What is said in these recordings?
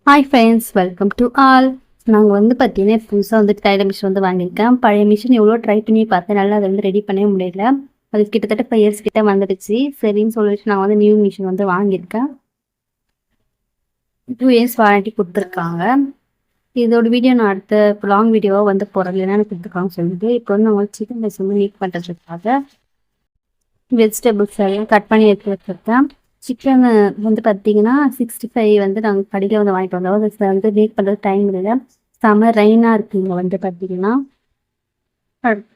Hi friends, welcome to all. நாங்கள் வந்து பார்த்தீங்கன்னா புதுசாக வந்து டைலர் மிஷின் வந்து வாங்கியிருக்கேன். பழைய மிஷின் எவ்வளோ ட்ரை பண்ணி பார்த்தேன், நல்லா அதை வந்து ரெடி பண்ணவே முடியல. அது கிட்டத்தட்ட 5 இயர்ஸ் கிட்ட வந்துடுச்சு. சரின்னு சொல்லிட்டு நான் வந்து நியூ மிஷின் வந்து வாங்கியிருக்கேன். 2 இயர்ஸ் வாரண்டி கொடுத்துருக்காங்க. இதோட வீடியோ நான் அடுத்த லாங் வீடியோவாக வந்து போகிறேன், என்னென்னு கொடுத்துருக்காங்கன்னு சொல்லிட்டு. இப்போ வந்து நம்ம சிக்கன் ரைஸ் வந்து நீட் பண்ணுறதுக்காக வெஜிடபிள்ஸ் எல்லாம் கட் பண்ணி எடுத்து வச்சுருக்கேன். சிக்கன் வந்து பார்த்தீங்கன்னா 65 வந்து நாங்கள் கடையில் வந்து வாங்கிட்டு வந்தோம். அது வந்து மேக் பண்ணுறது டைம் இல்லை, செம ரெயினாக இருக்குது. இங்கே வந்து பார்த்தீங்கன்னா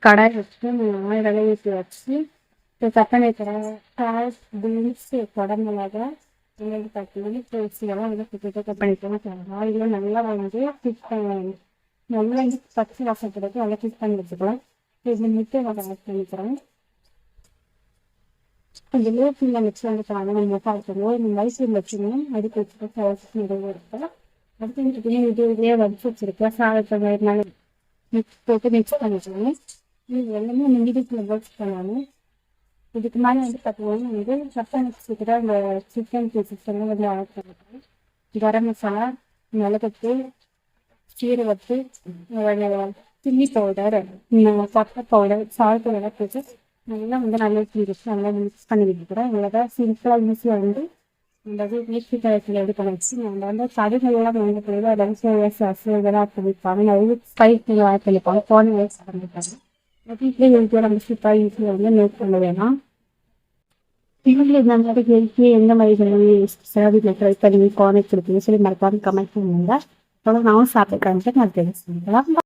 கடாய் வச்சு ஆயில் ஊற்றி வச்சு தக்காளி கேரட் பீன்ஸ் குடமிளகா வந்து பார்த்தீங்கன்னா பேசியெல்லாம் வந்து கட் பண்ணிக்கலாம். ஆயிலும் நல்லா வந்து ஃபிட் பண்ணி நல்லா வந்து பச்சை வாசம் கிடைக்கும், நல்லா ஃபிட் பண்ணி வச்சுக்கலாம். இது முட்டை நான் ஆட் பண்ணிக்கிறேன். கொஞ்சம் லோ ஃப்ளேமில் வச்சு வந்து நம்ம பார்க்கணும். இந்த மைசூர் வச்சுக்கணும், அதுக்கு வச்சுட்டு நிறைய இருக்கும். அடுத்து பார்த்தீங்கன்னா இதே வடிச்சு வச்சிருக்கேன். சாதத்தை மேலே மிக்ஸ் போட்டு மிக்ஸ் பண்ணிக்கணும். இது எல்லாமே மீடியத்தில் ஒர்க் பண்ணணும். இதுக்கு மேலே வந்து பார்த்தீங்கன்னா வந்து சப்பை மிக்ஸிக்கிட்ட அந்த சிக்கன் பீசஸ் எல்லாம் வந்து ஆட் பண்ணிக்கணும். கரம் மசாலா, மிளகுத்தூள், சீரகத்தூள், chilli powder, pepper powder, salt எல்லாம் போட்டு நல்லா வந்து நல்லா நல்லா மிக்ஸ் பண்ணி வைக்கிறேன். இவ்வளோதான் சிம்பிளாக ஈஸியாக வந்து இந்த மிக்ஸி கலத்தில் எடுக்க வச்சு நம்ம வந்து கடுகுலாம் வாங்க போது அதை சோயா சாஸ் இதெல்லாம் ஆட் பண்ணிப்பாங்க. நிறைய ஸ்பைஸ் ஆட் பண்ணிப்பாங்க, போன வயசு பண்ணிப்பாங்க. வீட்டிலே ஹெல்த்தியாக நம்ம சூப்பராக ஈஸியாக வந்து மேக் பண்ண வேணாம். வீட்டில் இந்த மாதிரி ஹெல்த்தியாக எந்த மாதிரி வீட்டில் ட்ரை பண்ணி குழந்தைக்கு கொடுப்பீங்க சொல்லி மறக்காம கமெண்ட் பண்ணுங்க. அப்புறம் நானும் சாப்பிட்டு நான் தெரிஞ்சுக்கலாம்.